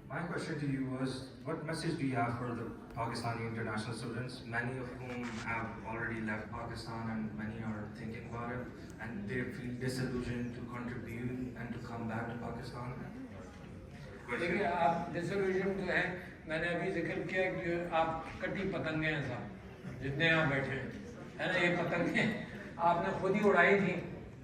My question to you was, what message do you have for the Pakistani international students, many of whom have already left Pakistan and many are thinking about it, and they feel disillusioned to contribute and to come back to Pakistan? देखिए आप dissolution जो है मैंने अभी जिक्र किया कि आप कटी पतंगे हैं साहब जितने यहाँ बैठे हैं है ना ये पतंगे आपने खुद ही उड़ाई थी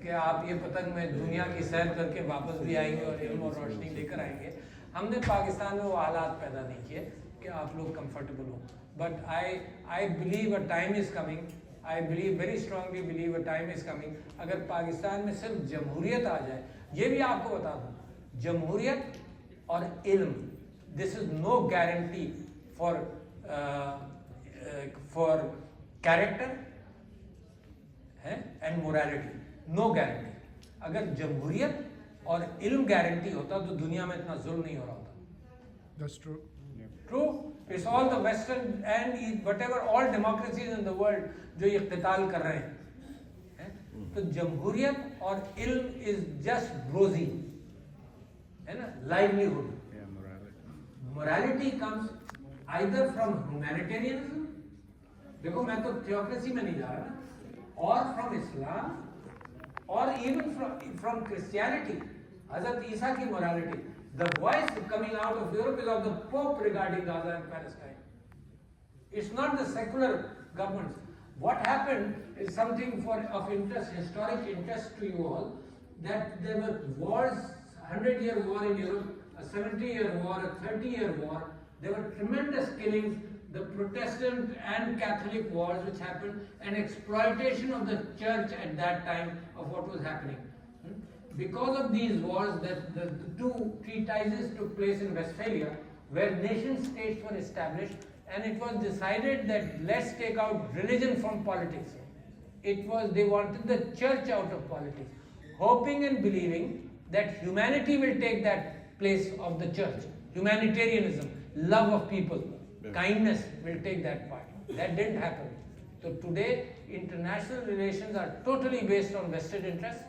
कि आप ये पतंग में दुनिया की सैर करके वापस भी आएंगे और इल्म और रोशनी लेकर आएंगे हमने पाकिस्तान में वो हालात पैदा नहीं किए कि आप लोग कंफर्टेबल हो but I believe a time is coming I believe very strongly believe a time is coming अगर पाकिस्तान में सिर्फ जमहूरियत आ जाए ये भी आपको बता दूँ जमहूरियत और इल्म this is no guarantee for character है एंड मोरालिटी नो गारंटी अगर जमहूरियत और इल्म गारंटी होता तो दुनिया में इतना जुल्म नहीं हो रहा होता That's true. True it's all the western and whatever all democracies in the world जो ये इख्तिताल कर रहे हैं तो जमहूरियत और इल्म इज जस्ट रोजी है ना livelihood morality comes either from humanitarianism देखो मैं तो थियोक्रेसी में नहीं जा रहा ना और फ्रॉम इस्लाम और इवन फ्रॉम क्रिश्चियनिटी हजरत ईसा की morality the voice coming out of Europe is of the pope regarding Gaza and Palestine it's not the secular governments what happened is something for of interest historic interest to you all that there were wars 100-year war in Europe, a 70-year war, a 30-year war. There were tremendous killings, the Protestant and Catholic wars which happened, and exploitation of the church at that time of what was happening. Because of these wars, the two treatises took place in Westphalia, where nation states were established, and it was decided that let's take out religion from politics. They wanted the church out of politics, hoping and believing that humanity will take that place of the church. Humanitarianism, love of people, kindness will take that part. That didn't happen. So today, international relations are totally based on vested interests.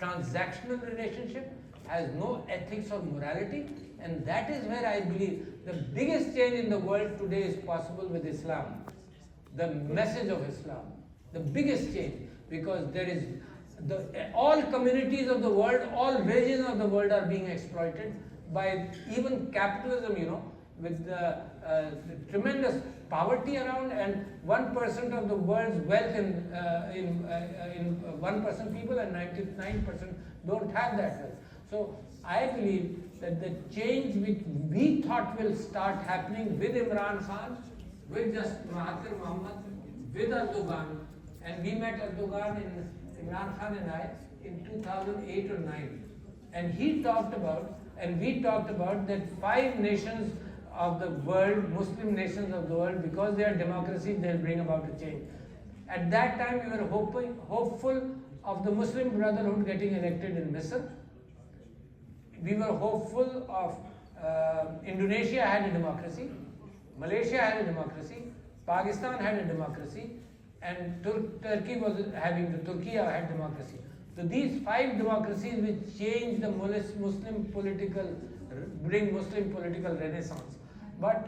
Transactional relationship has no ethics or morality, and that is where I believe the biggest change in the world today is possible with Islam. The message of Islam, the biggest change, because there is all communities of the world, all regions of the world are being exploited by even capitalism, you know, with the tremendous poverty around and 1% of the world's wealth in 1% people and 99% don't have that wealth. So I believe that the change which we thought will start happening with Imran Khan, with just Mahathir Mohamad, with Erdogan, and we met Erdogan in Imran Khan and I in 2008 or 9, and he talked about, and we talked about that 5 nations of the world, Muslim nations of the world, because they are democracies, they'll bring about a change. At that time, we were hopeful of the Muslim Brotherhood getting elected in Misr. We were hopeful of Indonesia had a democracy, Malaysia had a democracy, Pakistan had a democracy, and Turkey was having Turkey had democracy. So these 5 democracies will change the bring Muslim political renaissance. But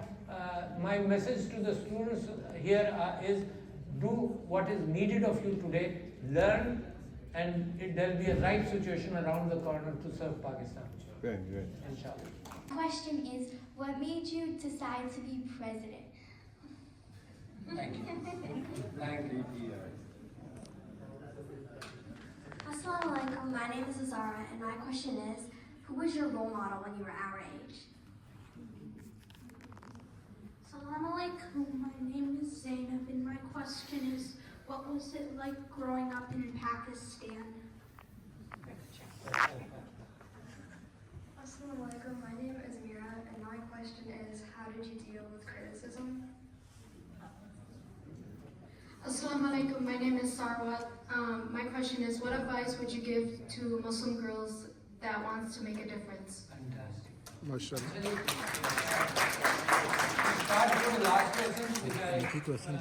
my message to the students here is do what is needed of you today, learn, and there will be a right situation around the corner to serve Pakistan. Good. Inshallah. Question is, what made you decide to be president? Thank you. Thank you. Assalamu alaikum, my name is Azara, and my question is, who was your role model when you were our age? Assalamu alaikum, my name is Zainab, and my question is, what was it like growing up in Pakistan? Assalamu alaikum, my name is Mira, and my question is, how did you deal with criticism? Assalamu alaikum, my name is Sarwa. My question is, what advice would you give to Muslim girls that wants to make a difference? Fantastic. MashaAllah. Start from the last question, which question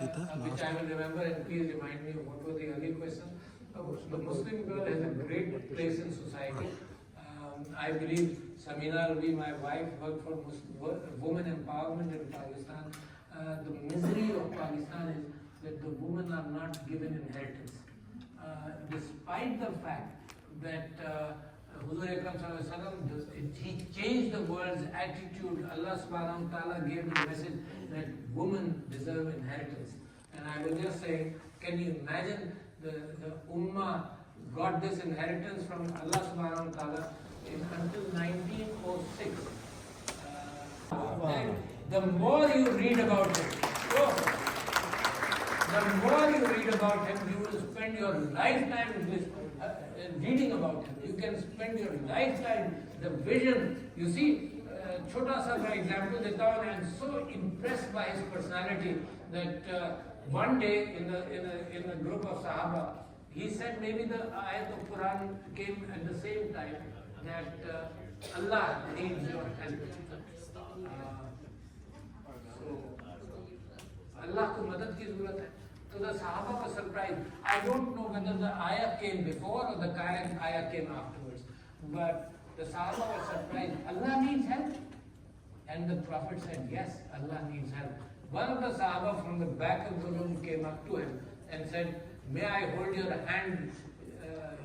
which I will remember, and please remind me what were the early questions. The Muslim girl has a great place in society. I believe Samina Alvi, my wife, worked for women empowerment in Pakistan. The misery of Pakistan is that the women are not given inheritance. Despite the fact that Huzur Akram Sallallahu Alaihi Wasallam, he changed the world's attitude. Allah Subhanahu wa Ta'ala gave the message that women deserve inheritance. And I will just say, can you imagine the Ummah got this inheritance from Allah Subhanahu wa Ta'ala until 1906. And the more you read about him, the more you read about him, you will spend your lifetime reading about him. You can spend your lifetime, the vision. You see, Chota Sa for example, I am so impressed by his personality that one day in a group of Sahaba, he said maybe the ayat of Quran came at the same time that Allah needs your help. So Allah ko madad ki zarurat hai. So the Sahaba was surprised. I don't know whether the ayah came before or the ayah came afterwards. But the Sahaba was surprised. Allah needs help. And the Prophet said, yes, Allah needs help. One of the Sahaba from the back of the room came up to him and said, may I hold your hand,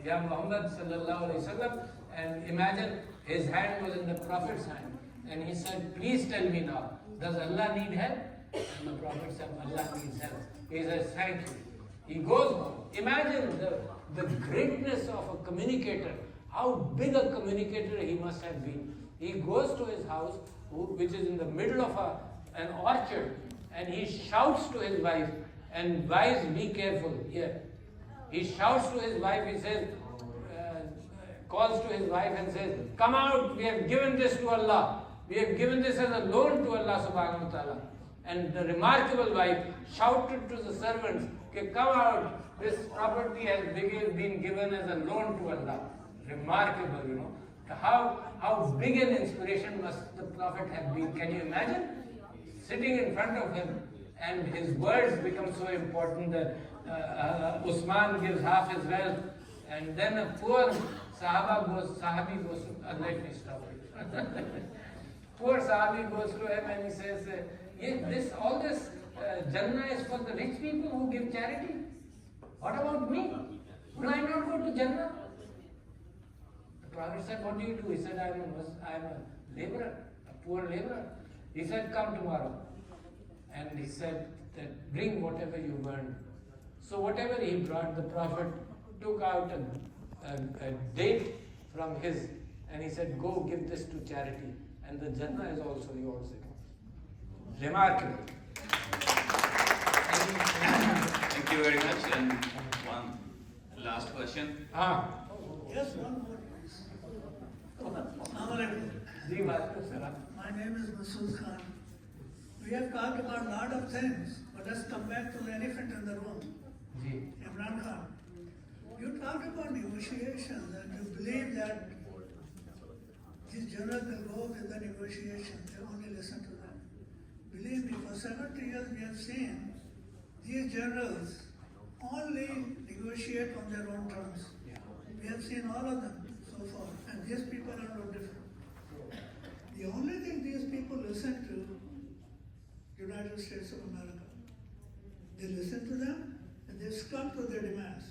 Ya Muhammad sallallahu alaihi wasallam? And imagine his hand was in the Prophet's hand. And he said, please tell me now, does Allah need help? And the Prophet said, Allah needs help. He says, thank you. He goes home. Imagine the greatness of a communicator, how big a communicator he must have been. He goes to his house, which is in the middle of an orchard, and he shouts to his wife, and wives, be careful here. He shouts to his wife, he says, calls to his wife and says, come out, we have given this to Allah. We have given this as a loan to Allah subhanahu wa ta'ala. And the remarkable wife shouted to the servants, okay, come out, this property has been given as a loan to Allah. Remarkable, you know. How big an inspiration must the Prophet have been? Can you imagine? Sitting in front of him, and his words become so important that Usman gives half his wealth, and then a poor Sahabi goes to, let me stop it. Poor Sahabi goes to him and he says, all this Jannah is for the rich people who give charity. What about me? Will I not go to Jannah? The Prophet said, what do you do? He said, I'm a laborer, a poor laborer. He said, come tomorrow. And he said that bring whatever you earned. So whatever he brought, the Prophet took out a date from his, and he said, go give this to charity, and the Jannah is also yours. Remarkable. Thank you very much. And one last question. Yes, one more. My name is Masood Khan. We have talked about a lot of things, but let's come back to the elephant in the room. Imran Khan, you talked about negotiations and you believe that these generals will go with the negotiations, they only listen to them. Believe me, for 70 years we have seen these generals only negotiate on their own terms. We have seen all of them so far, and these people are no different. The only thing these people listen to, United States of America. They listen to them and they succumb to their demands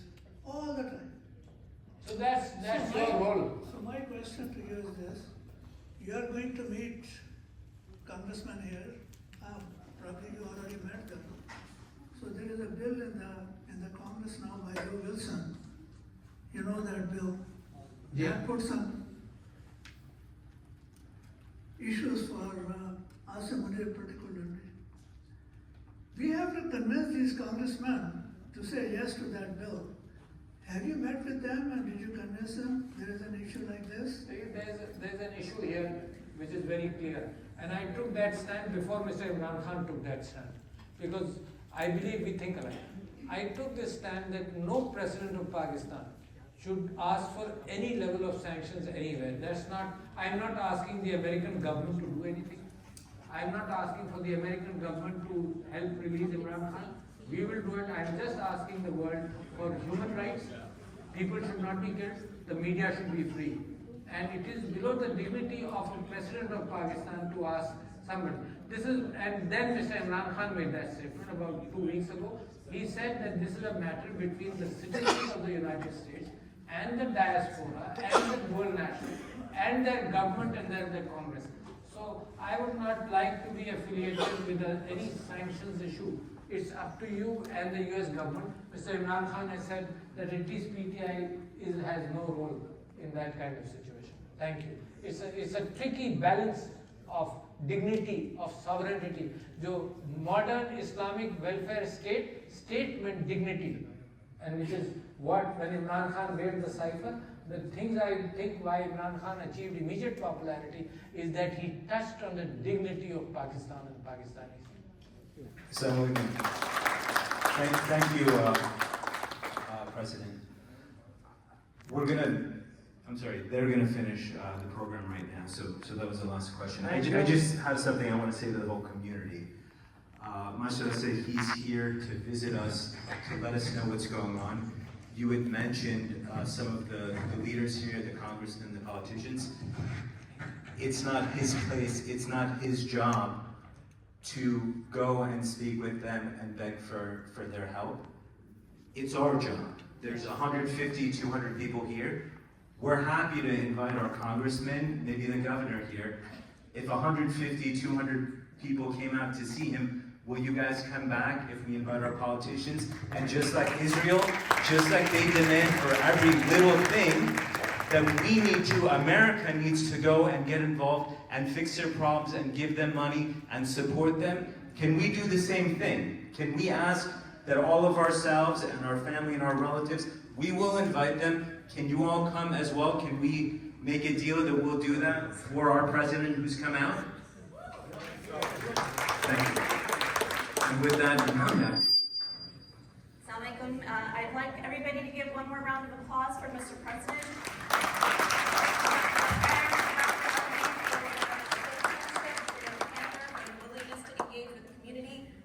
all the time. So that's your role. So my question to you is this: you are going to meet congressmen here. Probably you already met them. So there is a bill in the Congress now by Joe Wilson. You know that bill. They have put some issues for Asim Munir particularly. We have to convince these congressmen to say yes to that bill. Have you met with them and did you convince them there is an issue like this? There's an issue here which is very clear. And I took that stand before Mr. Imran Khan took that stand. Because I believe we think alike. I took this stand that no president of Pakistan should ask for any level of sanctions anywhere. I'm not asking the American government to do anything. I'm not asking for the American government to help release Imran Khan. We will do it. I'm just asking the world for human rights. People should not be killed. The media should be free. and it is below the dignity of the President of Pakistan to ask somebody. And then Mr. Imran Khan made that statement about 2 weeks ago. He said that this is a matter between the citizens of the United States and the diaspora and the dual national and their government and their Congress. So I would not like to be affiliated with any sanctions issue. It's up to you and the US government. Mr. Imran Khan has said that at least PTI has no role in that kind of situation. Thank you. It's a tricky balance of dignity, of sovereignty. जो modern Islamic welfare state meant dignity, and which is what when Imran Khan gave the cipher, the things I think why Imran Khan achieved immediate popularity is that he touched on the dignity of Pakistan and Pakistanis. So, thank you, President. They're gonna finish the program right now, so that was the last question. I just have something I want to say to the whole community. Mashallah said he's here to visit us, to let us know what's going on. You had mentioned some of the leaders here, the congressmen, the politicians. It's not his place, it's not his job to go and speak with them and beg for their help. It's our job. There's 150, 200 people here. We're happy to invite our congressman, maybe the governor here. If 150, 200 people came out to see him, will you guys come back if we invite our politicians? And just like Israel, just like they demand for every little thing that we need to, America needs to go and get involved and fix their problems and give them money and support them. Can we do the same thing? Can we ask that all of ourselves and our family and our relatives, we will invite them. Can you all come as well? Can we make a deal that we'll do that for our president who's come out? Thank you. And with that, Assalamu alaikum. I'd like everybody to give one more round of applause for Mr. President.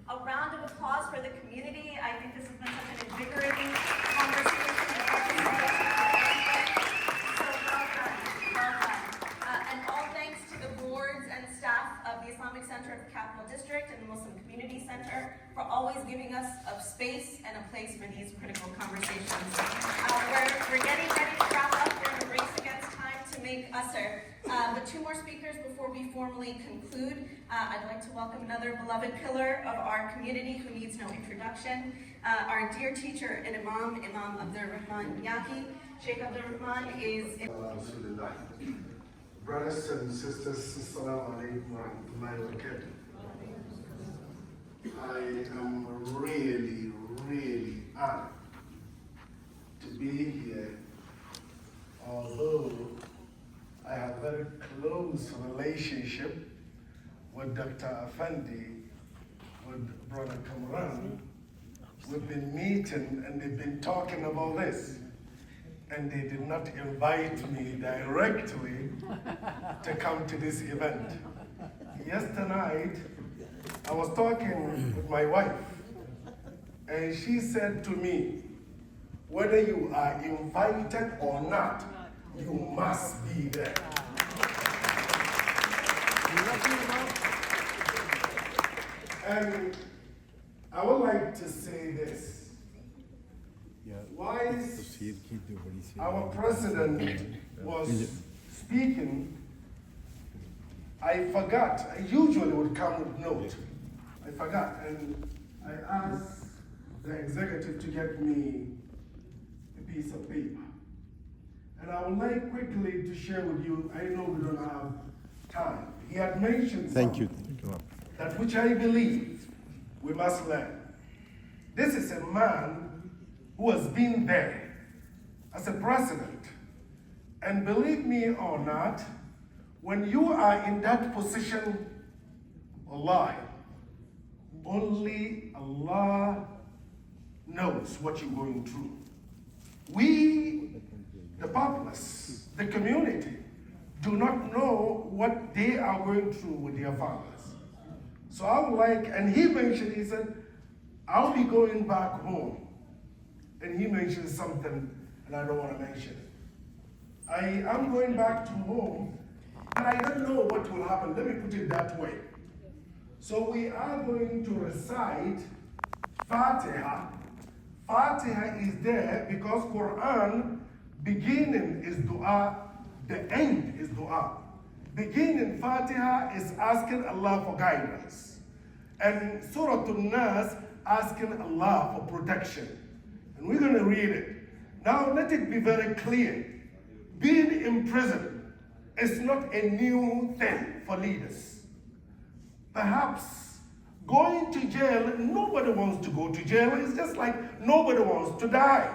A round of applause for the community. I think this has been such an invigorating conversation. So well done, well done. And all thanks to the boards and staff of the Islamic Center of the Capital District and the Muslim Community Center for always giving us a space and a place for these critical conversations. We're getting ready to wrap up. We're in a race against time to make usher. But 2 more speakers before we formally conclude. I'd like to welcome another beloved pillar of our community who needs no introduction. Our dear teacher and Imam Abdur Rahman Yaki. Sheikh Abdur Rahman is... Brothers and sisters, Assalamu alaikum wa rahmatullahi wa barakatuh. I am really, really honored to be here, although I have a very close relationship with Dr. Afandi, with Brother Kamran. We've been meeting and they've been talking about this. And they did not invite me directly to come to this event. Yesterday night, I was talking with my wife, and she said to me, whether you are invited or not, you must be there. And I would like to say this. Whilst our president was speaking, I forgot. I usually would come with note. I forgot, and I asked the executive to get me a piece of paper. And I would like quickly to share with you, I know we don't have time. He had mentioned something that which I believe we must learn. This is a man who has been there as a president. And believe me or not, when you are in that position, Allah, only Allah knows what you're going through. We, the populace, the community, do not know what they are going through with their fathers. So I would like, and he mentioned, he said, I'll be going back home. And he mentioned something, and I don't want to mention it. I am going back to home, and I don't know what will happen. Let me put it that way. So we are going to recite Fatiha. Fatiha is there because Quran beginning is dua, the end is dua. Beginning Fatiha is asking Allah for guidance. And Surah An-Nas asking Allah for protection. And we're going to read it. Now let it be very clear. Being in prison is not a new thing for leaders. Perhaps going to jail, nobody wants to go to jail. It's just like nobody wants to die.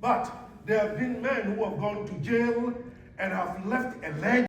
But there have been men who have gone to jail and have left a legacy.